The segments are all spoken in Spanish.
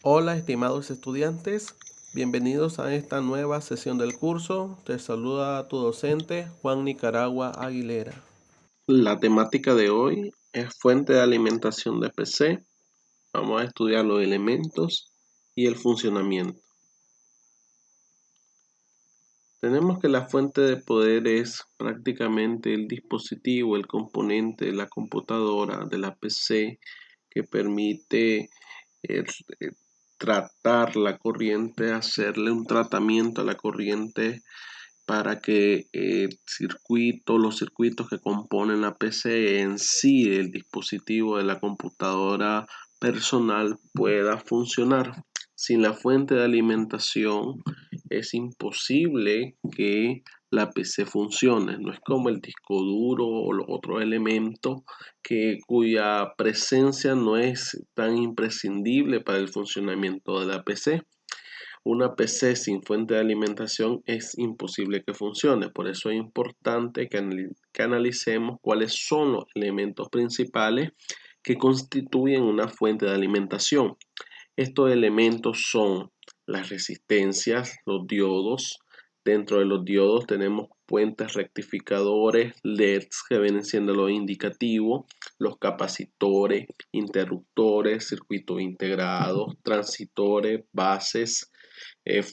Hola estimados estudiantes, bienvenidos a esta nueva sesión del curso. Te saluda tu docente Juan Nicaragua Aguilera. La temática de hoy es fuente de alimentación de PC. Vamos a estudiar los elementos y el funcionamiento. Tenemos que la fuente de poder es prácticamente el dispositivo, el componente de la computadora, de la PC, que permite eh, tratar la corriente, hacerle un tratamiento a la corriente para que los circuitos que componen la PC en sí, el dispositivo de la computadora personal, pueda funcionar. Sin la fuente de alimentación es imposible que la PC funcione. No es como el disco duro o los otros elementos cuya presencia no es tan imprescindible para el funcionamiento de la PC. Una PC sin fuente de alimentación es imposible que funcione. Por eso es importante que analicemos cuáles son los elementos principales que constituyen una fuente de alimentación. Estos elementos son las resistencias, los diodos. Dentro de los diodos tenemos puentes rectificadores, LEDs que vienen siendo los indicativos, los capacitores, interruptores, circuitos integrados, transitores, bases,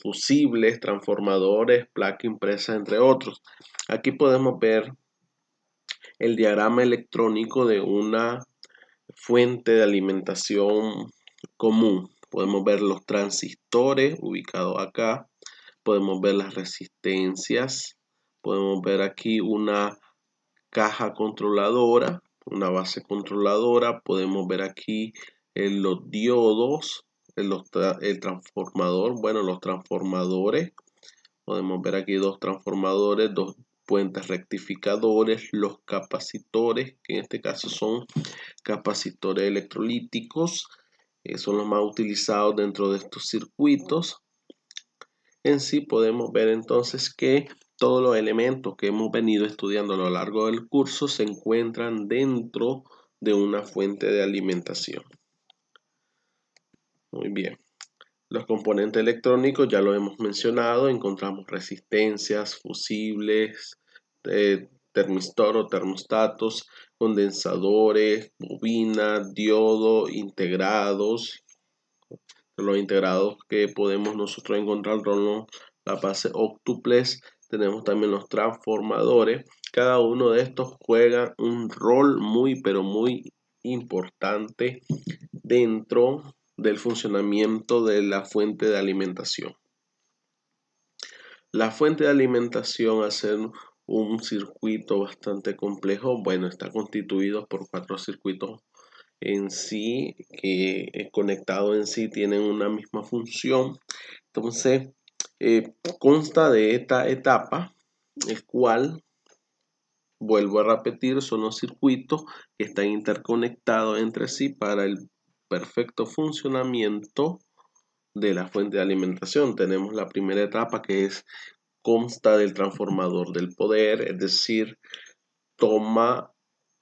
fusibles, transformadores, placa impresa, entre otros. Aquí podemos ver el diagrama electrónico de una fuente de alimentación común. Podemos ver los transistores ubicados acá, podemos ver las resistencias, podemos ver aquí una caja controladora, una base controladora, podemos ver aquí los diodos, el transformador, los transformadores, podemos ver aquí dos transformadores, dos puentes rectificadores, los capacitores, que en este caso son capacitores electrolíticos, son los más utilizados dentro de estos circuitos. En sí podemos ver entonces que todos los elementos que hemos venido estudiando a lo largo del curso se encuentran dentro de una fuente de alimentación. Muy bien. Los componentes electrónicos ya lo hemos mencionado, encontramos resistencias, fusibles, termistor o termostatos, condensadores, bobinas, diodo, integrados. Los integrados que podemos nosotros encontrar son la base óctuples, tenemos también los transformadores. Cada uno de estos juega un rol muy pero muy importante dentro del funcionamiento de la fuente de alimentación. La fuente de alimentación, al ser un circuito bastante complejo, está constituido por 4 circuitos en sí, que conectados en sí tienen una misma función. Entonces, consta de esta etapa, el cual, vuelvo a repetir, son los circuitos que están interconectados entre sí para el perfecto funcionamiento de la fuente de alimentación. Tenemos la primera etapa que consta del transformador del poder, es decir, toma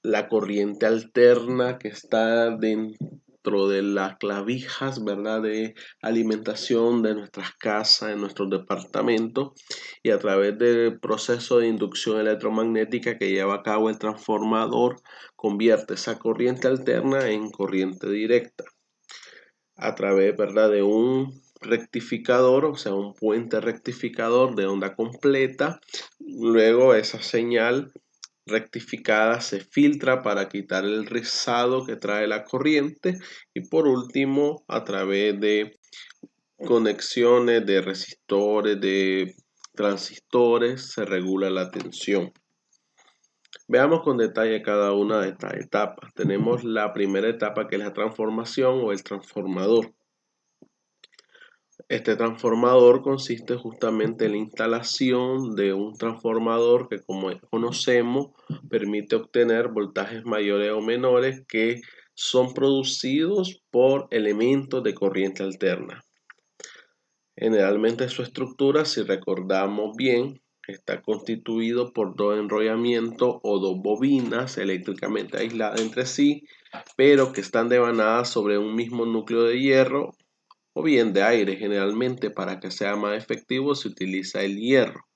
la corriente alterna que está dentro de las clavijas, ¿verdad?, de alimentación de nuestras casas, de nuestros departamentos, y a través del proceso de inducción electromagnética que lleva a cabo el transformador, convierte esa corriente alterna en corriente directa a través, ¿verdad?, de un rectificador, o sea, un puente rectificador de onda completa. Luego esa señal rectificada se filtra para quitar el rizado que trae la corriente, y por último, a través de conexiones de resistores, de transistores, se regula la tensión. Veamos con detalle cada una de estas etapas. Tenemos la primera etapa, que es la transformación o el transformador. Este transformador consiste justamente en la instalación de un transformador que, como conocemos, permite obtener voltajes mayores o menores que son producidos por elementos de corriente alterna. Generalmente su estructura, si recordamos bien, Está constituido por dos enrollamientos o dos bobinas eléctricamente aisladas entre sí, pero que están devanadas sobre un mismo núcleo de hierro o bien de aire. Generalmente, para que sea más efectivo, se utiliza el hierro.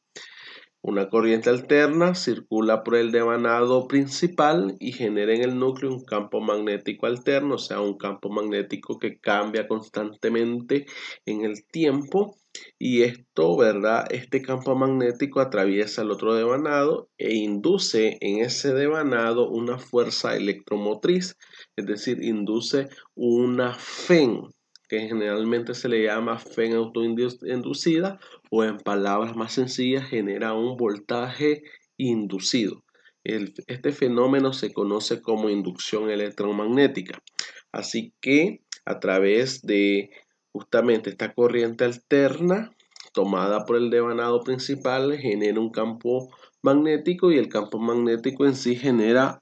Una corriente alterna circula por el devanado principal y genera en el núcleo un campo magnético alterno, o sea, un campo magnético que cambia constantemente en el tiempo. Y esto, ¿verdad? Este campo magnético atraviesa el otro devanado e induce en ese devanado una fuerza electromotriz, es decir, induce una FEN, que generalmente se le llama FEN autoinducida, o en palabras más sencillas, genera un voltaje inducido. Este fenómeno se conoce como inducción electromagnética. Así que a través de justamente esta corriente alterna tomada por el devanado principal genera un campo magnético, y el campo magnético en sí genera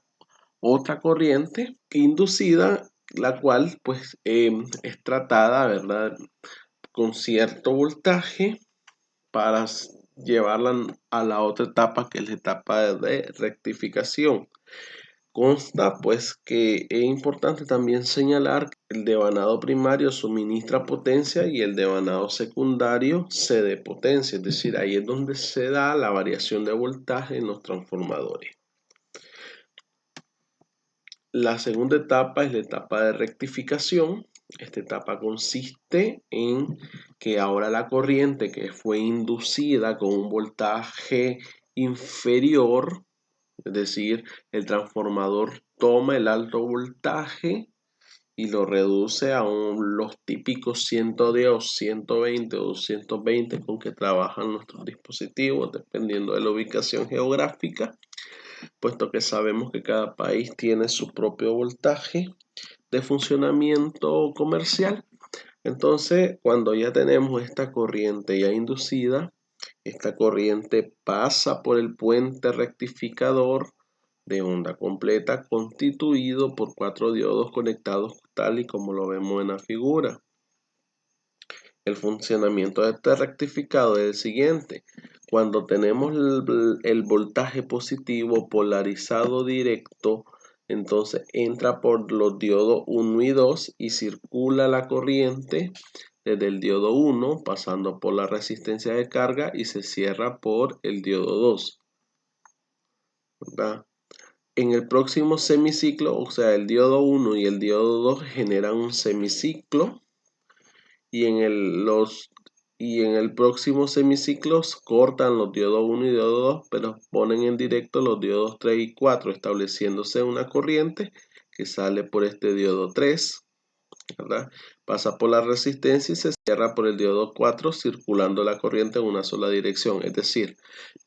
otra corriente inducida, la cual pues es tratada, ¿verdad?, con cierto voltaje para llevarla a la otra etapa, que es la etapa de rectificación. Consta pues que es importante también señalar que el devanado primario suministra potencia y el devanado secundario cede potencia, es decir, ahí es donde se da la variación de voltaje en los transformadores. La segunda etapa es la etapa de rectificación. Esta etapa consiste en que ahora la corriente que fue inducida con un voltaje inferior, es decir, el transformador toma el alto voltaje y lo reduce a los típicos 110, 120 o 220 con que trabajan nuestros dispositivos, dependiendo de la ubicación geográfica, puesto que sabemos que cada país tiene su propio voltaje de funcionamiento comercial. Entonces, cuando ya tenemos esta corriente ya inducida, esta corriente pasa por el puente rectificador de onda completa constituido por 4 diodos conectados tal y como lo vemos en la figura. El funcionamiento de este rectificado es el siguiente. Cuando tenemos el voltaje positivo polarizado directo, entonces entra por los diodos 1 y 2 y circula la corriente desde el diodo 1 pasando por la resistencia de carga y se cierra por el diodo 2, ¿verdad? En el próximo semiciclo, o sea, el diodo 1 y el diodo 2 generan un semiciclo, y en el próximo semiciclo cortan los diodos 1 y diodo 2, pero ponen en directo los diodos 3 y 4, estableciéndose una corriente que sale por este diodo 3, ¿verdad? Pasa por la resistencia y se cierra por el diodo 4, circulando la corriente en una sola dirección. Es decir,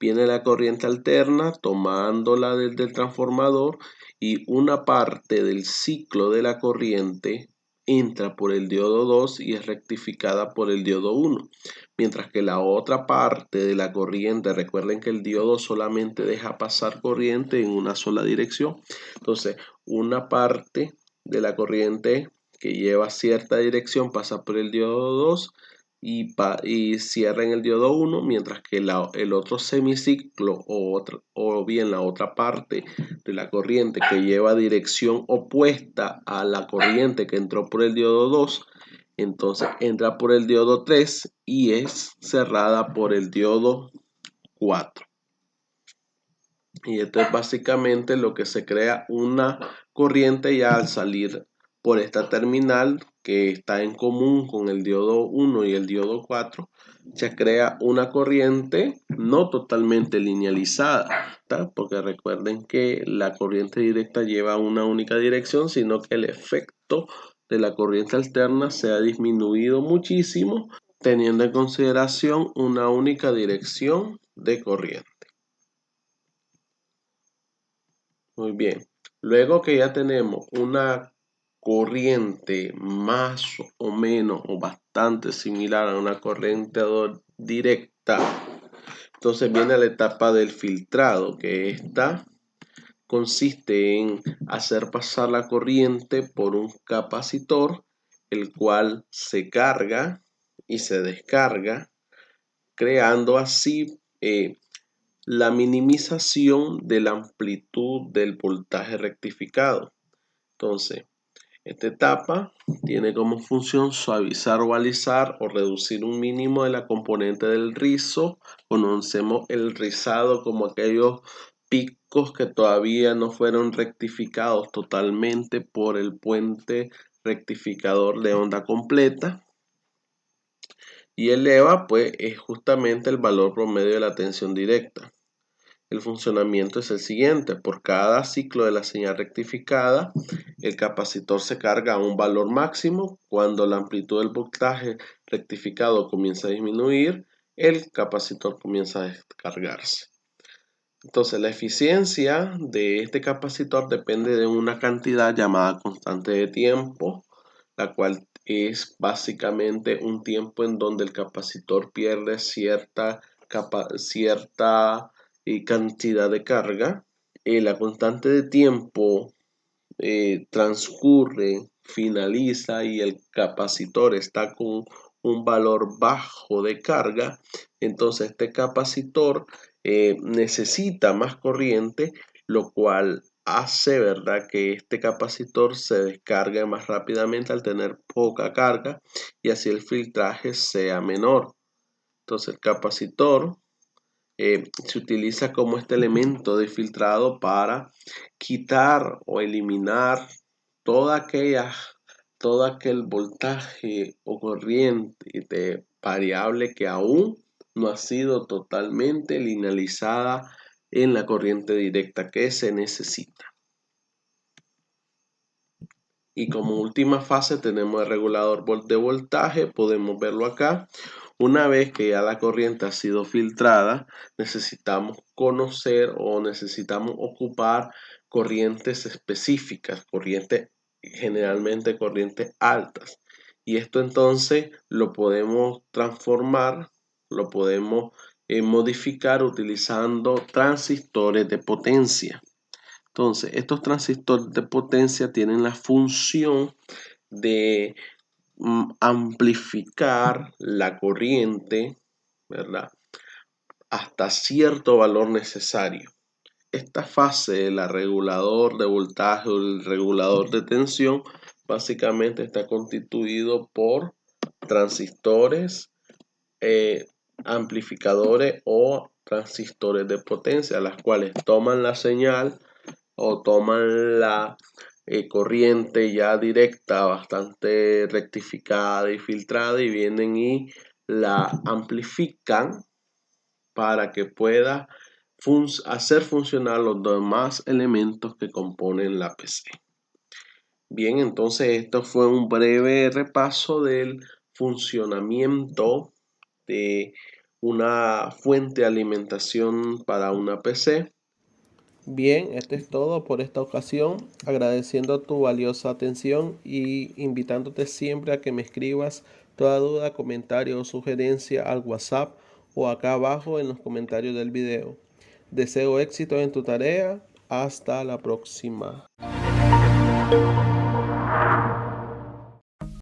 viene la corriente alterna tomándola desde el transformador, y una parte del ciclo de la corriente entra por el diodo 2 y es rectificada por el diodo 1, mientras que la otra parte de la corriente, recuerden que el diodo solamente deja pasar corriente en una sola dirección, entonces una parte de la corriente que lleva cierta dirección pasa por el diodo 2 y cierra en el diodo 1, mientras que el otro semiciclo o bien la otra parte de la corriente que lleva dirección opuesta a la corriente que entró por el diodo 2, entonces entra por el diodo 3 y es cerrada por el diodo 4. Y esto es básicamente lo que se crea una corriente ya al salir por esta terminal que está en común con el diodo 1 y el diodo 4. Se crea una corriente no totalmente linealizada, ¿tá? Porque recuerden que la corriente directa lleva una única dirección, sino que el efecto de la corriente alterna se ha disminuido muchísimo, teniendo en consideración una única dirección de corriente. Muy bien. Luego que ya tenemos una corriente más o menos o bastante similar a una corriente directa, entonces viene la etapa del filtrado, que esta consiste en hacer pasar la corriente por un capacitor, el cual se carga y se descarga, creando así la minimización de la amplitud del voltaje rectificado. Entonces, esta etapa tiene como función suavizar o alisar o reducir un mínimo de la componente del rizo. Conocemos el rizado como aquellos picos que todavía no fueron rectificados totalmente por el puente rectificador de onda completa. Y el EVA pues es justamente el valor promedio de la tensión directa. El funcionamiento es el siguiente: por cada ciclo de la señal rectificada, el capacitor se carga a un valor máximo. Cuando la amplitud del voltaje rectificado comienza a disminuir, el capacitor comienza a descargarse. Entonces, la eficiencia de este capacitor depende de una cantidad llamada constante de tiempo, la cual es básicamente un tiempo en donde el capacitor pierde cierta cantidad de carga. La constante de tiempo transcurre, finaliza y el capacitor está con un valor bajo de carga. Entonces este capacitor necesita más corriente, lo cual hace, ¿verdad?, que este capacitor se descargue más rápidamente al tener poca carga y así el filtraje sea menor. Entonces el capacitor se utiliza como este elemento de filtrado para quitar o eliminar todo aquel voltaje o corriente de variable que aún no ha sido totalmente linealizada en la corriente directa que se necesita. Y como última fase tenemos el regulador de voltaje, podemos verlo acá. Una vez que ya la corriente ha sido filtrada, necesitamos conocer o necesitamos ocupar corrientes específicas, generalmente corrientes altas. Y esto entonces lo podemos transformar, lo podemos modificar utilizando transistores de potencia. Entonces, estos transistores de potencia tienen la función de amplificar la corriente, ¿verdad?, hasta cierto valor necesario. Esta fase, el regulador de voltaje o el regulador de tensión, básicamente está constituido por transistores, amplificadores o transistores de potencia, las cuales toman la señal o toman la corriente ya directa, bastante rectificada y filtrada, y vienen y la amplifican para que pueda hacer funcionar los demás elementos que componen la PC. Bien, entonces esto fue un breve repaso del funcionamiento de una fuente de alimentación para una PC. Bien, esto es todo por esta ocasión, agradeciendo tu valiosa atención y invitándote siempre a que me escribas toda duda, comentario o sugerencia al WhatsApp o acá abajo en los comentarios del video. Deseo éxito en tu tarea. Hasta la próxima.